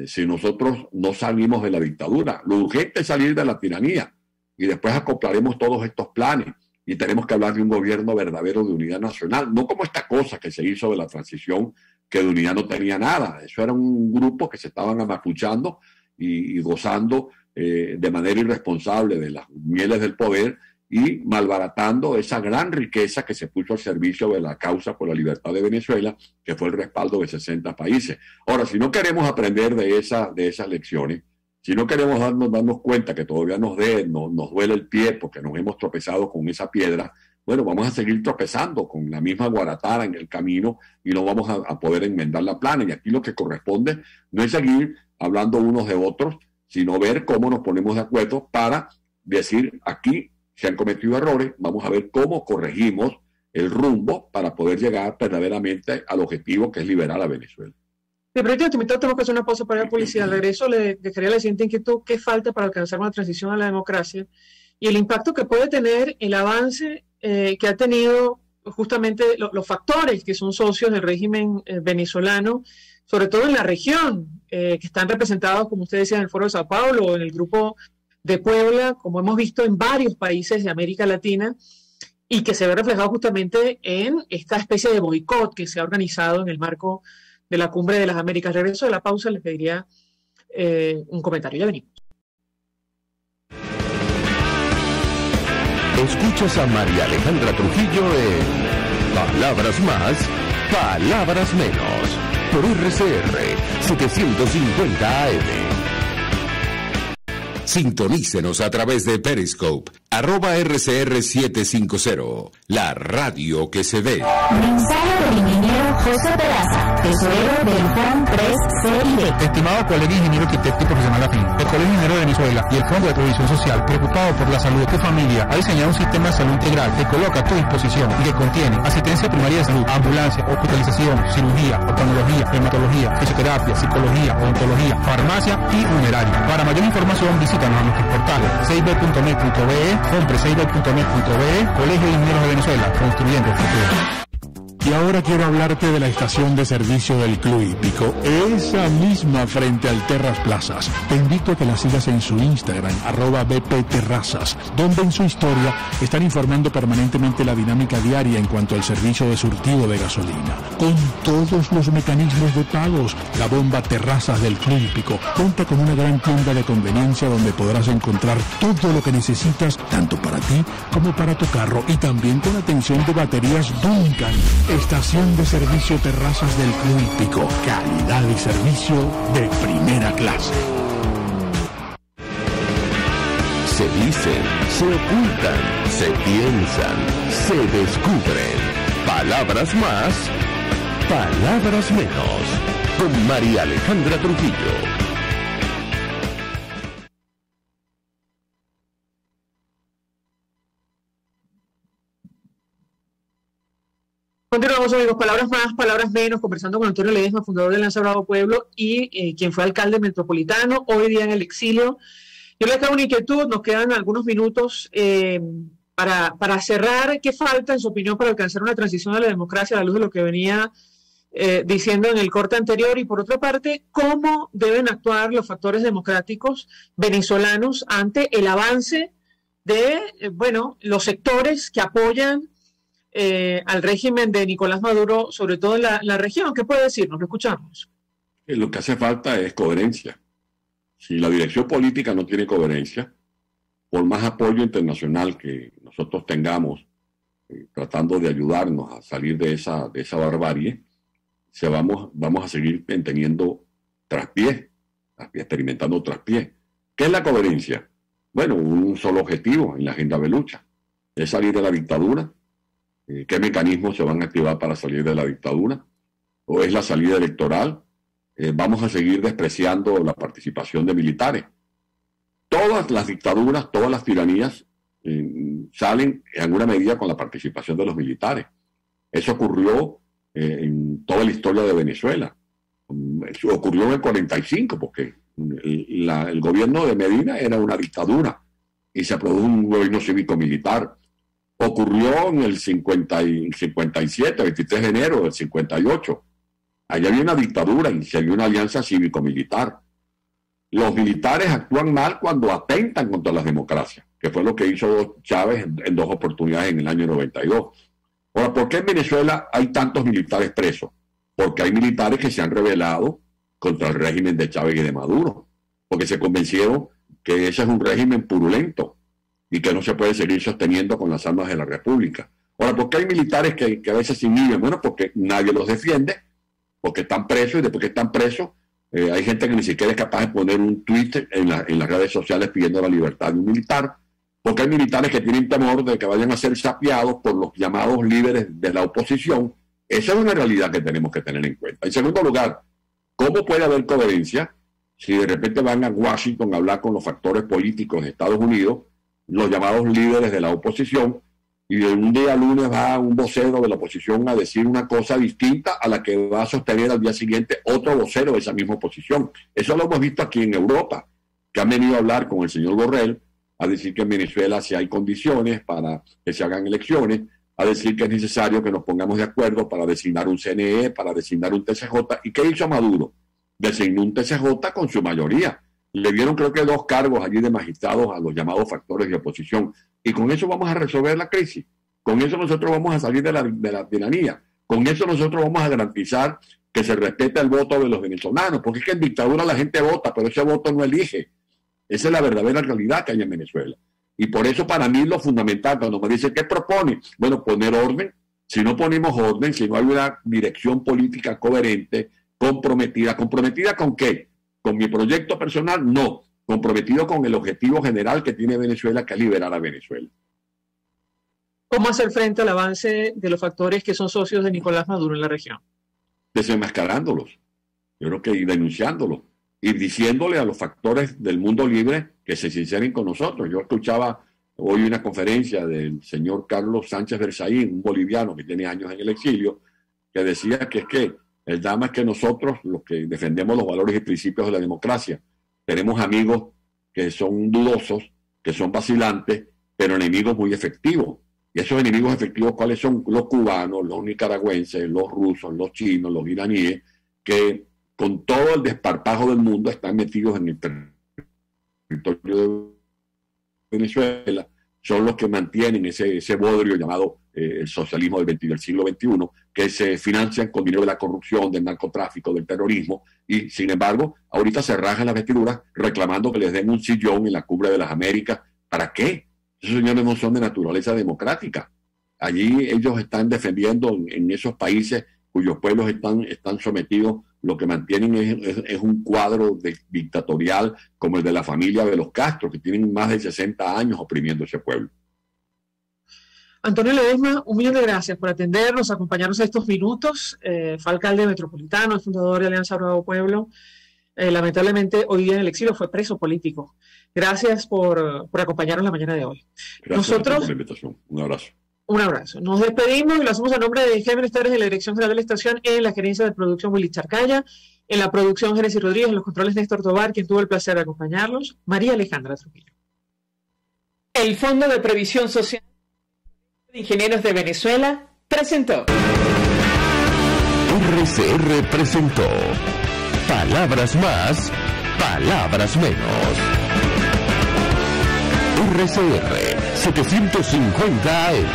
Si nosotros no salimos de la dictadura, lo urgente es salir de la tiranía, y después acoplaremos todos estos planes. Y tenemos que hablar de un gobierno verdadero de unidad nacional, no como esta cosa que se hizo de la transición, que de unidad no tenía nada. Eso era un grupo que se estaban amapuchando y gozando de manera irresponsable de las mieles del poder y malbaratando esa gran riqueza que se puso al servicio de la causa por la libertad de Venezuela, que fue el respaldo de 60 países. Ahora, si no queremos aprender de esas lecciones, si no queremos darnos cuenta que todavía nos duele el pie porque nos hemos tropezado con esa piedra, bueno, vamos a seguir tropezando con la misma guaratara en el camino y no vamos a poder enmendar la plana. Y aquí lo que corresponde no es seguir hablando unos de otros, sino ver cómo nos ponemos de acuerdo para decir, aquí se han cometido errores, vamos a ver cómo corregimos el rumbo para poder llegar verdaderamente al objetivo, que es liberar a Venezuela. De pronto, tenemos que hacer una pausa para la policía. Al regreso le dejaría la siguiente inquietud: ¿qué falta para alcanzar una transición a la democracia? Y el impacto que puede tener el avance que ha tenido justamente los factores que son socios del régimen venezolano sobre todo en la región, que están representados, como usted decía, en el Foro de Sao Paulo o en el Grupo de Puebla, como hemos visto en varios países de América Latina, y que se ve reflejado justamente en esta especie de boicot que se ha organizado en el marco de la Cumbre de las Américas. Regreso de la pausa, les pediría un comentario. Ya venimos. Escuchas a María Alejandra Trujillo en Palabras Más, Palabras Menos, por RCR 750 AM. Sintonícenos a través de Periscope, @RCR750, la radio que se ve. Mensaje del ingeniero José Peraza, tesorero del Forum 3 CID. Estimado colega ingeniero arquitecto y profesional afín, el Colegio Ingeniero de Venezuela y el Fondo de Previsión Social, preocupado por la salud de tu familia, ha diseñado un sistema de salud integral que coloca a tu disposición y que contiene asistencia primaria de salud, ambulancia, hospitalización, cirugía, oftalmología, hematología, fisioterapia, psicología, odontología, farmacia y funeraria. Para mayor información, visítanos a nuestros portales cib.net.be, compre.cib.net.be, Colegio de Ingenieros de Venezuela, construyendo el futuro. Y ahora quiero hablarte de la estación de servicio del Club Hípico, esa misma frente al Terras Plazas. Te invito a que la sigas en su Instagram, @bpterrazas, donde en su historia están informando permanentemente la dinámica diaria en cuanto al servicio de surtido de gasolina. Con todos los mecanismos de pagos, la bomba Terrazas del Club Hípico cuenta con una gran tienda de conveniencia donde podrás encontrar todo lo que necesitas, tanto para ti como para tu carro, y también con atención de baterías Duncan. Estación de servicio Terrazas del Club Hípico. Calidad y servicio de primera clase. Se dicen, se ocultan, se piensan, se descubren. Palabras más, palabras menos. Con María Alejandra Trujillo. Continuamos, amigos. Palabras más, palabras menos, conversando con Antonio Ledesma, fundador de Lanza Bravo Pueblo y quien fue alcalde metropolitano, hoy día en el exilio. Yo le hago una inquietud, nos quedan algunos minutos para cerrar. ¿Qué falta, en su opinión, para alcanzar una transición a la democracia a la luz de lo que venía diciendo en el corte anterior? Y por otra parte, ¿cómo deben actuar los factores democráticos venezolanos ante el avance de los sectores que apoyan al régimen de Nicolás Maduro, sobre todo en la región? ¿Qué puede decirnos? Lo escuchamos. Lo que hace falta es coherencia. Si la dirección política no tiene coherencia, por más apoyo internacional que nosotros tengamos, tratando de ayudarnos a salir de esa barbarie, vamos a seguir teniendo traspiés, experimentando traspiés. ¿Qué es la coherencia? Bueno, un solo objetivo en la agenda de lucha, es salir de la dictadura. ¿Qué mecanismos se van a activar para salir de la dictadura? ¿O es la salida electoral? Vamos a seguir despreciando la participación de militares. Todas las dictaduras, todas las tiranías salen en alguna medida con la participación de los militares. Eso ocurrió en toda la historia de Venezuela. Eso ocurrió en el 45, porque el gobierno de Medina era una dictadura y se produjo un gobierno cívico-militar. Ocurrió en el 57, 23 de enero del 58. Allá había una dictadura y se había una alianza cívico-militar. Los militares actúan mal cuando atentan contra las democracias, que fue lo que hizo Chávez en 2 oportunidades en el año 92. Ahora, ¿por qué en Venezuela hay tantos militares presos? Porque hay militares que se han rebelado contra el régimen de Chávez y de Maduro, porque se convencieron que ese es un régimen purulento y que no se puede seguir sosteniendo con las armas de la República. Ahora, ¿por qué hay militares que a veces se inhiben? Bueno, porque nadie los defiende, porque están presos, y después que están presos, hay gente que ni siquiera es capaz de poner un tweet en las redes sociales pidiendo la libertad de un militar, porque hay militares que tienen temor de que vayan a ser sapeados por los llamados líderes de la oposición. Esa es una realidad que tenemos que tener en cuenta. En segundo lugar, ¿cómo puede haber coherencia si de repente van a Washington a hablar con los factores políticos de Estados Unidos, los llamados líderes de la oposición, y de un día lunes va un vocero de la oposición a decir una cosa distinta a la que va a sostener al día siguiente otro vocero de esa misma oposición? Eso lo hemos visto aquí en Europa, que han venido a hablar con el señor Borrell, a decir que en Venezuela si hay condiciones para que se hagan elecciones, a decir que es necesario que nos pongamos de acuerdo para designar un CNE, para designar un TCJ. ¿Y qué hizo Maduro? Designó un TCJ con su mayoría. Le dieron creo que 2 cargos allí de magistrados a los llamados factores de oposición. Y con eso vamos a resolver la crisis. Con eso nosotros vamos a salir de la tiranía. Con eso nosotros vamos a garantizar que se respete el voto de los venezolanos. Porque es que en dictadura la gente vota, pero ese voto no elige. Esa es la verdadera realidad que hay en Venezuela. Y por eso para mí lo fundamental, cuando me dicen, ¿qué propone? Bueno, poner orden. Si no ponemos orden, si no hay una dirección política coherente, comprometida. ¿Comprometida con qué? ¿Con mi proyecto personal? No. Comprometido con el objetivo general que tiene Venezuela, que es liberar a Venezuela. ¿Cómo hacer frente al avance de los factores que son socios de Nicolás Maduro en la región? Desenmascarándolos. Yo creo que denunciándolos. Y diciéndole a los factores del mundo libre que se sinceren con nosotros. Yo escuchaba hoy una conferencia del señor Carlos Sánchez Berzaín, un boliviano que tiene años en el exilio, que decía que es que el drama es que nosotros, los que defendemos los valores y principios de la democracia, tenemos amigos que son dudosos, que son vacilantes, pero enemigos muy efectivos. Y esos enemigos efectivos, ¿cuáles son? Los cubanos, los nicaragüenses, los rusos, los chinos, los iraníes, que con todo el desparpajo del mundo están metidos en el territorio de Venezuela, son los que mantienen ese bodrio llamado el socialismo del siglo XXI, que se financian con dinero de la corrupción, del narcotráfico, del terrorismo, y sin embargo, ahorita se rajan las vestiduras reclamando que les den un sillón en la cumbre de las Américas. ¿Para qué? Esos señores no son de naturaleza democrática. Allí ellos están defendiendo en esos países cuyos pueblos están sometidos, lo que mantienen es un cuadro dictatorial como el de la familia de los Castro, que tienen más de 60 años oprimiendo ese pueblo. Antonio Ledesma, 1.000.000 de gracias por atendernos, acompañarnos a estos minutos. Fue alcalde metropolitano, es fundador de Alianza Bravo Pueblo. Lamentablemente hoy día en el exilio fue preso político. Gracias por acompañarnos la mañana de hoy. Gracias Nosotros, por la invitación. Un abrazo. Un abrazo. Nos despedimos y lo hacemos a nombre de Jaime Estares de la Dirección General de la Estación, en la gerencia de producción Willy Charcaya, en la producción Génesis Rodríguez, en los controles Néstor Tobar, quien tuvo el placer de acompañarlos, María Alejandra Trujillo. El Fondo de Previsión Social de Ingenieros de Venezuela presentó. RCR presentó Palabras Más, Palabras Menos. RCR 750 AM.